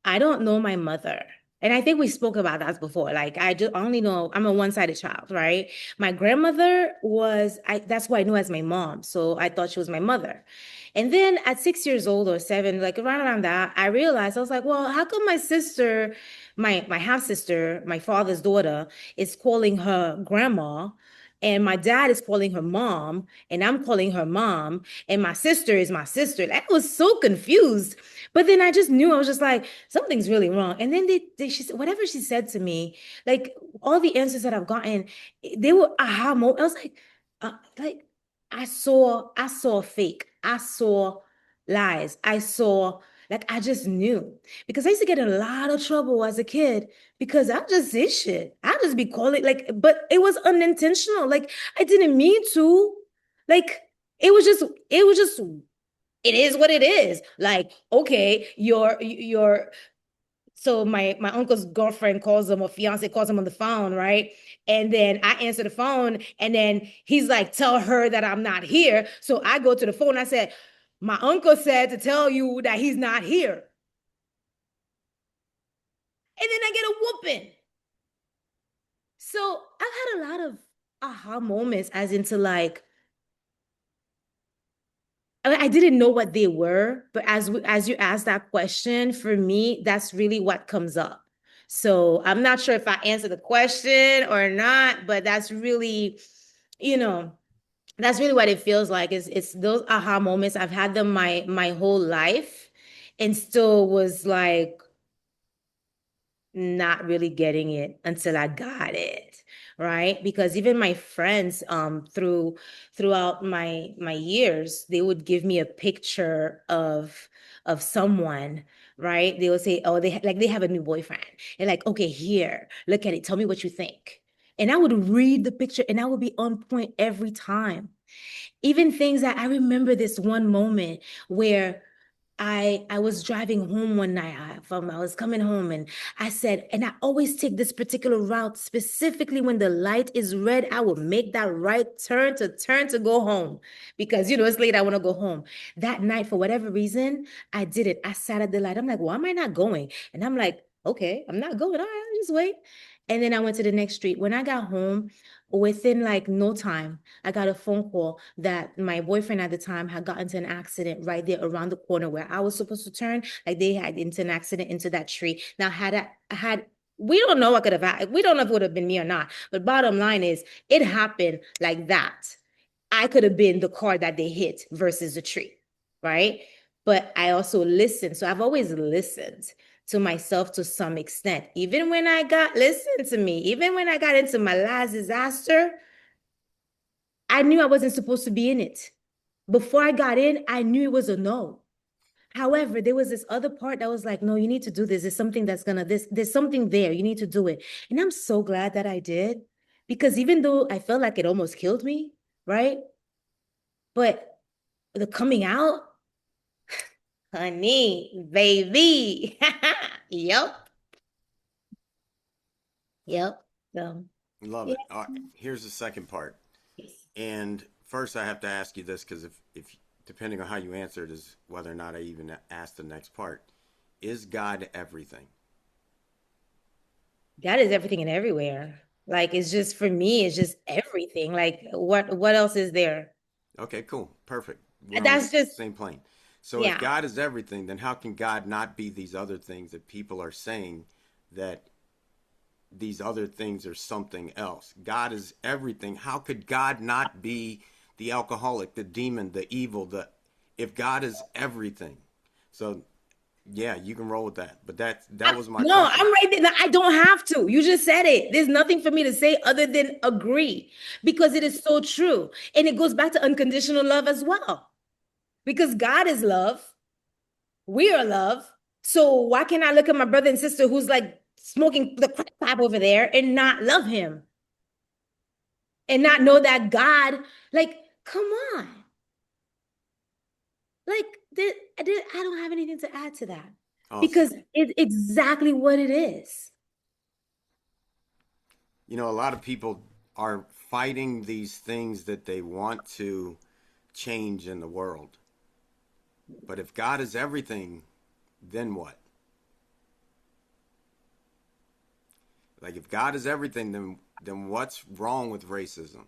[SPEAKER 2] I don't know my mother. And I think we spoke about that before. Like I just only know I'm a one-sided child, right? My grandmother that's what I knew as my mom. So I thought she was my mother. And then at 6 years old or seven, like around that, I realized I was like, well, how come my sister, my half sister, my father's daughter, is calling her grandma? and my dad is calling her mom, and I'm calling her mom, and my sister is my sister. I was so confused. But then I just knew, I was just like, something's really wrong. And then she said, whatever she said to me, like all the answers that I've gotten, they were aha moment. I was like I saw fake. I saw lies. I just knew because I used to get in a lot of trouble as a kid because I just did shit. I just be calling like, but it was unintentional. Like I didn't mean to. Like it was just it is what it is. Like, okay, so my uncle's girlfriend calls him or fiance calls him on the phone, right? And then I answer the phone, and then he's like, tell her that I'm not here. So I go to the phone. I said, my uncle said to tell you that he's not here. And then I get a whooping. So I've had a lot of aha moments as into like, I didn't know what they were, but as you asked that question, for me, that's really what comes up. So I'm not sure if I answered the question or not, but you know, that's really what it feels like. It's those aha moments. I've had them my whole life, and still was like, not really getting it until I got it, right? Because even my friends throughout my years, they would give me a picture of someone, right? They would say, "Oh, they have a new boyfriend." And like, "Okay, here, look at it. Tell me what you think." And I would read the picture and I would be on point every time. Even things that I remember this one moment where I was driving home one night. I was coming home and I said, and I always take this particular route specifically when the light is red. I will make that right turn to go home because it's late. I want to go home. That night, for whatever reason, I did it. I sat at the light. I'm like, why am I not going? And I'm like, okay, I'm not going. All right, I'll just wait. And then I went to the next street. When I got home, within like no time, I got a phone call that my boyfriend at the time had gotten into an accident right there around the corner where I was supposed to turn. Like they had into an accident into that tree. Now, we don't know what could have happened. We don't know if it would have been me or not. But bottom line is, it happened like that. I could have been the car that they hit versus the tree, right? But I also listened. So I've always listened to myself to some extent. Even when listen to me, even when I got into my last disaster, I knew I wasn't supposed to be in it. Before I got in, I knew it was a no. However, there was this other part that was like, no, you need to do this. There's something there's something there. You need to do it. And I'm so glad that I did, because even though I felt like it almost killed me, right? But the coming out, honey, baby. Yep. Yep. So,
[SPEAKER 4] Love
[SPEAKER 2] yeah.
[SPEAKER 4] it. All right, here's the second part. And first, I have to ask you this because if depending on how you answer it is whether or not I even ask the next part. Is God everything?
[SPEAKER 2] God is everything and everywhere. Like it's just for me, it's just everything. Like what else is there?
[SPEAKER 4] Okay, cool. Perfect. We're on the
[SPEAKER 2] That's just
[SPEAKER 4] same plane. So if
[SPEAKER 2] yeah.
[SPEAKER 4] God is everything, then how can God not be these other things that people are saying that these other things are something else? God is everything. How could God not be the alcoholic, the demon, the evil, if God is everything? So yeah, you can roll with that. But that was my
[SPEAKER 2] No,
[SPEAKER 4] question.
[SPEAKER 2] I'm right there. No, I don't have to. You just said it. There's nothing for me to say other than agree because it is so true. And it goes back to unconditional love as well. Because God is love. We are love. So why can't I look at my brother and sister who's like smoking the crack pipe over there and not love him? And not know that God, like, come on. Like, I don't have anything to add to that
[SPEAKER 4] Awesome.
[SPEAKER 2] because it's exactly what it is.
[SPEAKER 4] You know, a lot of people are fighting these things that they want to change in the world. But if God is everything, then what? Like if God is everything, then what's wrong with racism?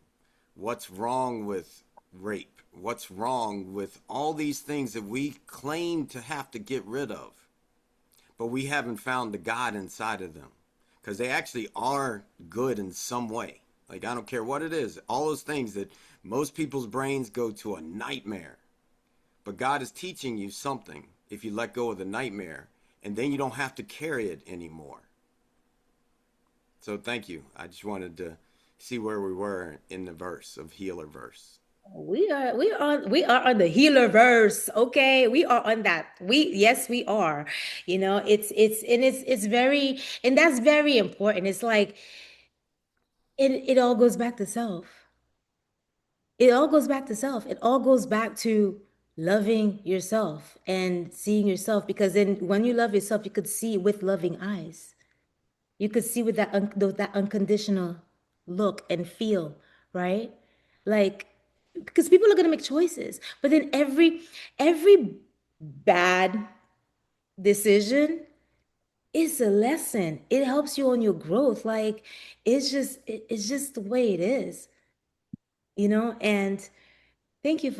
[SPEAKER 4] What's wrong with rape? What's wrong with all these things that we claim to have to get rid of? But we haven't found the God inside of them. Because they actually are good in some way. Like, I don't care what it is. All those things that most people's brains go to a nightmare. But God is teaching you something if you let go of the nightmare, and then you don't have to carry it anymore. So thank you. I just wanted to see where we were in the verse of Healerverse.
[SPEAKER 2] We are on the Healerverse. Okay. We are on that. Yes, we are. It's very, and that's very important. It's like it all goes back to self. It all goes back to self. It all goes back to loving yourself and seeing yourself, because then when you love yourself, you could see with loving eyes. You could see with that unconditional look and feel, right? Like, because people are going to make choices, but then every bad decision is a lesson. It helps you on your growth. Like, it's just the way it is, and thank you,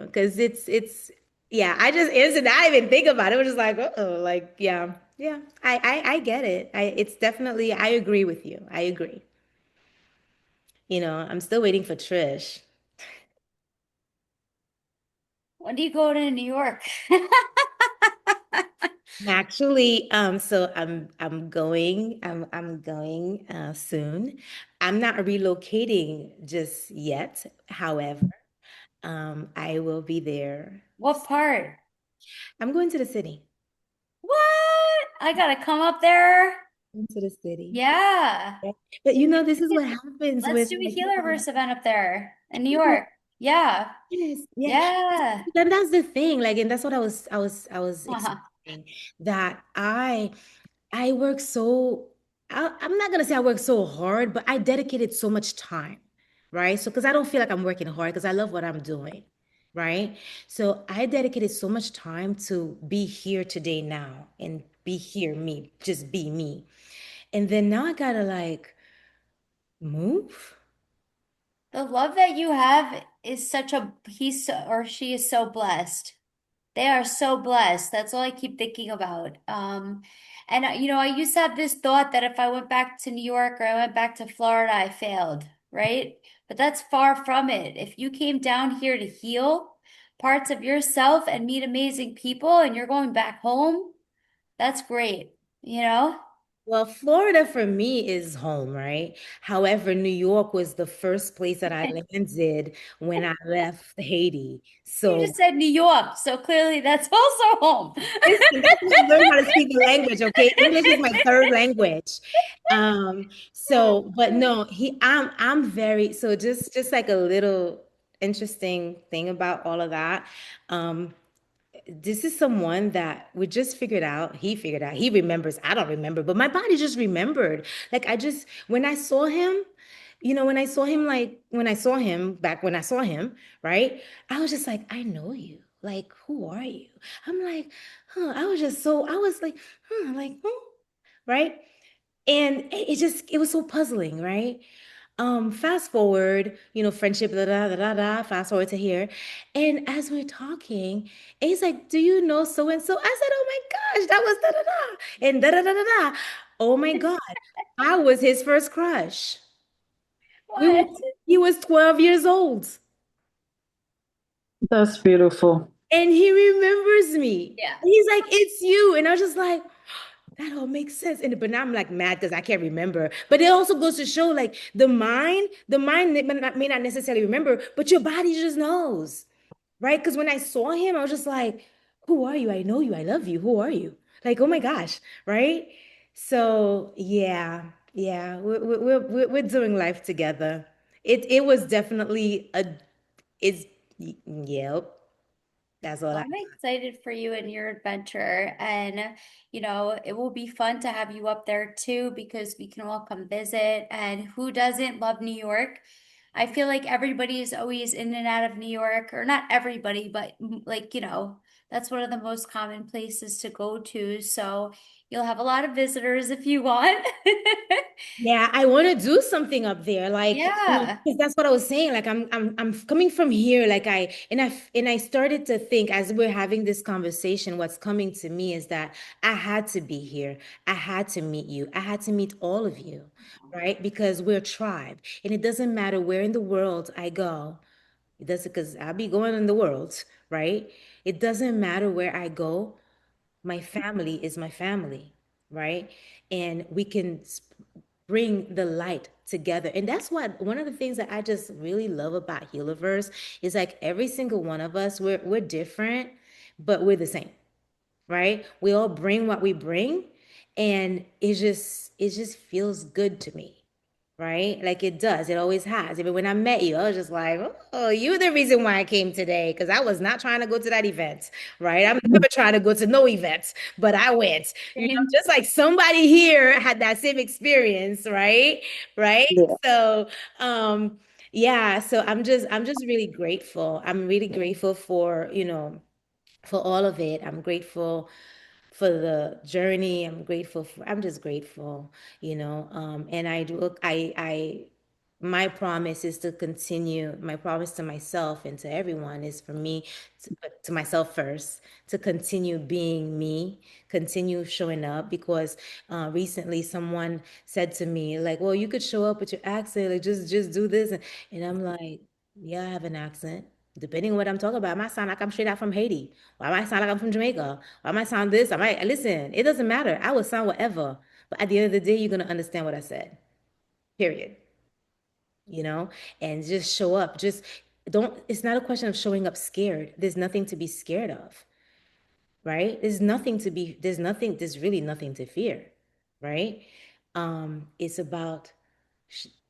[SPEAKER 2] because it's yeah. I just answered. I didn't even think about it. I was just like, oh, like, yeah, yeah. I get it. It's definitely. I agree with you. I agree. I'm still waiting for Trish.
[SPEAKER 1] When do you go to New York?
[SPEAKER 2] Actually, so I'm going soon. I'm not relocating just yet. However, I will be there.
[SPEAKER 1] What part?
[SPEAKER 2] I'm going to the city.
[SPEAKER 1] What? I gotta come up there.
[SPEAKER 2] Into the city.
[SPEAKER 1] Yeah.
[SPEAKER 2] Yeah. But this is what happens
[SPEAKER 1] Let's
[SPEAKER 2] with
[SPEAKER 1] do a
[SPEAKER 2] like,
[SPEAKER 1] Healerverse event up there in New York. Yeah.
[SPEAKER 2] yes, yeah.
[SPEAKER 1] Yeah.
[SPEAKER 2] Then that's the thing, like, and that's what I was
[SPEAKER 1] Uh-huh.
[SPEAKER 2] explaining, that I work so, I'm not gonna say I work so hard, but I dedicated so much time, right? So, because I don't feel like I'm working hard, because I love what I'm doing, right? So I dedicated so much time to be here today now and be here, me, just be me. And then now I gotta like move.
[SPEAKER 1] The love that you have is such a, or she is so blessed. They are so blessed. That's all I keep thinking about. And I used to have this thought that if I went back to New York or I went back to Florida, I failed, right? But that's far from it. If you came down here to heal parts of yourself and meet amazing people and you're going back home, that's great, you know?
[SPEAKER 2] Well, Florida for me is home, right? However, New York was the first place that I landed when I left Haiti.
[SPEAKER 1] You
[SPEAKER 2] So
[SPEAKER 1] just said New York, so clearly that's also home.
[SPEAKER 2] listen, that's when I learned how to speak the language, okay? English is my third language. But no, I'm very, so just like a little interesting thing about all of that. Um, this is someone that we just figured out. He figured out. He remembers. I don't remember, but my body just remembered. Like, when I saw him, when I saw him back when I saw him, right? I was just like, I know you. Like, who are you? I'm like, huh. I was like, like, right? And it was so puzzling, right? Fast forward, friendship, da da da da da, fast forward to here. And as we're talking, he's like, do you know so and so? I said, oh my gosh, that was da da da and da da da da da. Oh my God. I was his first crush. We were,
[SPEAKER 1] What?
[SPEAKER 2] he was 12 years old.
[SPEAKER 5] That's beautiful.
[SPEAKER 2] And he remembers me.
[SPEAKER 1] Yeah.
[SPEAKER 2] And he's like, it's you. And I was just like, that all makes sense. But now I'm like mad because I can't remember. But it also goes to show, like, the mind may not necessarily remember, but your body just knows, right? Because when I saw him, I was just like, who are you? I know you. I love you. Who are you? Like, oh my gosh, right? So yeah, yeah, we're doing life together. It was definitely it's yep. That's all
[SPEAKER 1] Well,
[SPEAKER 2] I.
[SPEAKER 1] I'm excited for you and your adventure. And, it will be fun to have you up there too, because we can all come visit. And who doesn't love New York? I feel like everybody is always in and out of New York, or not everybody, but like, that's one of the most common places to go to. So, You'll have a lot of visitors if you want.
[SPEAKER 2] Yeah, I want to do something up there, like,
[SPEAKER 1] Yeah.
[SPEAKER 2] 'cause that's what I was saying. Like, I'm coming from here. Like, I started to think as we're having this conversation, what's coming to me is that I had to be here. I had to meet you. I had to meet all of you, right? Because we're a tribe, and it doesn't matter where in the world I go. It doesn't, because I'll be going in the world, right? It doesn't matter where I go. My family is my family, right? And we can bring the light together. And that's what one of the things that I just really love about Healerverse is like every single one of us, we're different, but we're the same, right? We all bring what we bring, and it just feels good to me, right? Like it does. It always has. Even when I met you, I was just like, oh, you're the reason why I came today, because I was not trying to go to that event, right? I'm never trying to go to no events, but I went.
[SPEAKER 1] Same.
[SPEAKER 2] Just like somebody here had that same experience, right? Right?
[SPEAKER 5] Yeah.
[SPEAKER 2] So, yeah, so I'm just really grateful. I'm really grateful for, for all of it. I'm grateful for the journey. I'm just grateful, and I do, my promise is to continue. My promise to myself and to everyone is for me to myself first, to continue being me, continue showing up, because recently someone said to me, like, well, you could show up with your accent, like just do this. And I'm like, yeah, I have an accent. Depending on what I'm talking about, I might sound like I'm straight out from Haiti, or I might sound like I'm from Jamaica, or I might sound this. I might listen. It doesn't matter. I will sound whatever. But at the end of the day, you're gonna understand what I said. Period. And just show up. Just don't. It's not a question of showing up scared. There's nothing to be scared of, right? There's nothing to be. There's nothing. There's really nothing to fear, right? It's about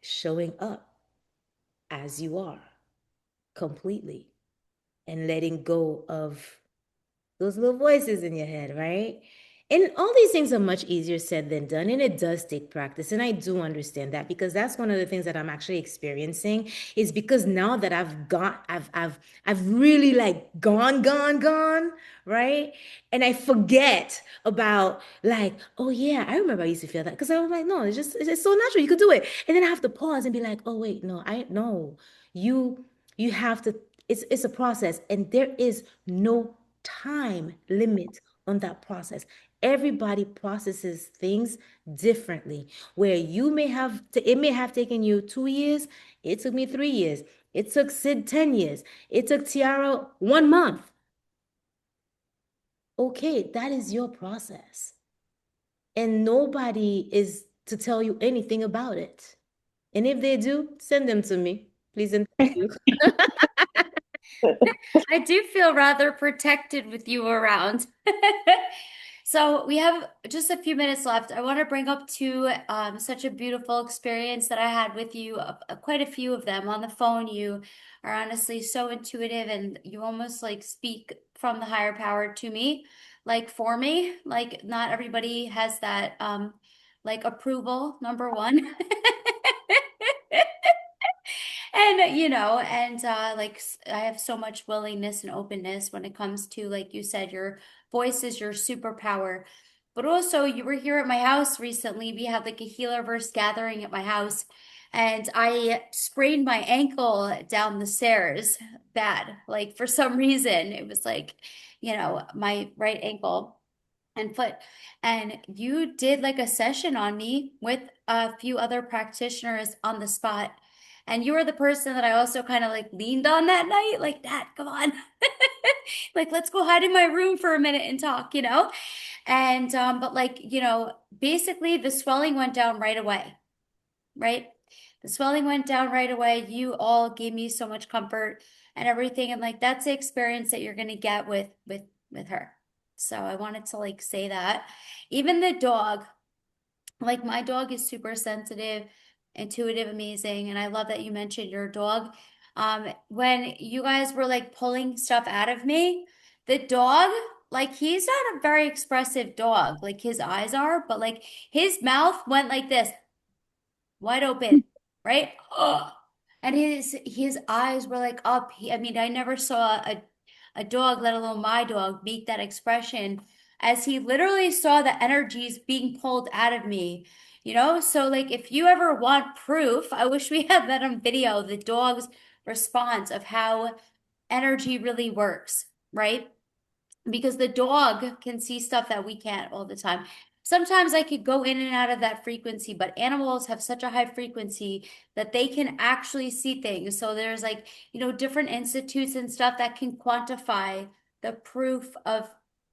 [SPEAKER 2] showing up as you are completely, and letting go of those little voices in your head, right? And all these things are much easier said than done, and it does take practice. And I do understand that, because that's one of the things that I'm actually experiencing, is because now that I've really like gone, right? And I forget about, like, oh yeah, I remember I used to feel that, because I was like, no, it's so natural. You could do it. And then I have to pause and be like, oh wait, no, I no, you have to, it's a process, and there is no time limit on that process. Everybody processes things differently. Where it may have taken you 2 years, it took me 3 years. It took Sid 10 years. It took Tiara 1 month. Okay, that is your process. And nobody is to tell you anything about it. And if they do, send them to me, please and thank you.
[SPEAKER 1] I do feel rather protected with you around. So we have just a few minutes left. I want to bring up such a beautiful experience that I had with you, quite a few of them on the phone. You are honestly so intuitive, and you almost like speak from the higher power to me, like for me. Like not everybody has that like approval, number one. And like I have so much willingness and openness when it comes to, like you said, your voice is your superpower. But also, you were here at my house recently. We had like a Healerverse gathering at my house, and I sprained my ankle down the stairs bad. Like for some reason, it was like, my right ankle and foot. And you did like a session on me with a few other practitioners on the spot. And you were the person that I also kind of like leaned on that night, like, Dad, come on. Like, let's go hide in my room for a minute and talk. And but like, basically the swelling went down right away, right? The swelling went down right away. You all gave me so much comfort and everything. And like that's the experience that you're gonna get with her. So I wanted to like say that. Even the dog, like my dog is super sensitive, intuitive, amazing. And I love that you mentioned your dog. When you guys were like pulling stuff out of me, the dog, like he's not a very expressive dog, like his eyes are, but like his mouth went like this, wide open, right? And his eyes were like up. I mean, I never saw a dog, let alone my dog, make that expression. as he literally saw the energies being pulled out of me. So like if you ever want proof, I wish we had that on video, the dog's response of how energy really works, right? Because the dog can see stuff that we can't all the time. Sometimes I could go in and out of that frequency, but animals have such a high frequency that they can actually see things. So there's like, different institutes and stuff that can quantify the proof of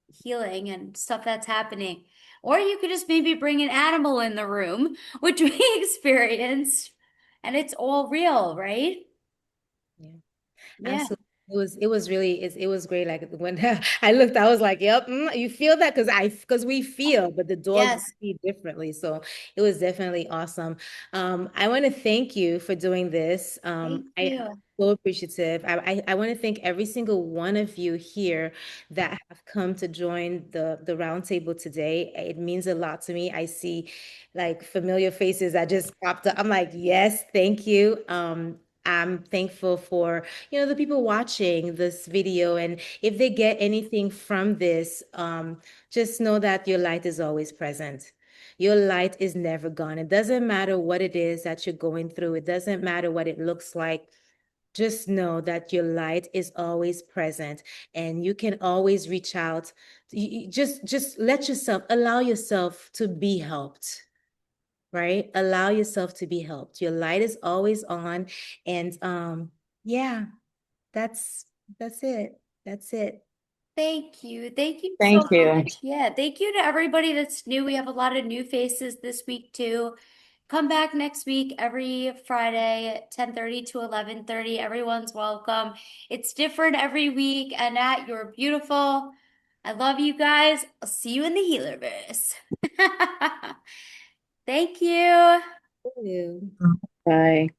[SPEAKER 1] healing and stuff that's happening. Or you could just maybe bring an animal in the room, which we experienced, and it's all real, right?
[SPEAKER 2] Yeah.
[SPEAKER 1] Yeah.
[SPEAKER 2] Absolutely. It was great. Like when I looked, I was like, yep, you feel that? Because we feel, but the dogs
[SPEAKER 1] Yes.
[SPEAKER 2] see differently. So it was definitely awesome. I want to thank you for doing this.
[SPEAKER 1] Thank
[SPEAKER 2] I'm
[SPEAKER 1] you.
[SPEAKER 2] so appreciative. I want to thank every single one of you here that have come to join the roundtable today. It means a lot to me. I see like familiar faces that just popped up. I'm like, yes, thank you. I'm thankful for the people watching this video. And if they get anything from this, just know that your light is always present. Your light is never gone. It doesn't matter what it is that you're going through. It doesn't matter what it looks like. Just know that your light is always present and you can always reach out. Just allow yourself to be helped, right? Allow yourself to be helped. Your light is always on. And yeah, that's that's it. That's it.
[SPEAKER 1] Thank you. Thank you
[SPEAKER 5] Thank
[SPEAKER 1] so
[SPEAKER 5] you.
[SPEAKER 1] much. Yeah, thank you to everybody that's new. We have a lot of new faces this week too. Come back next week every Friday at 10:30 to 11:30. Everyone's welcome. It's different every week. Annette, you're beautiful. I love you guys. I'll see you in the Healerverse. Thank you.
[SPEAKER 2] Thank you.
[SPEAKER 5] Bye.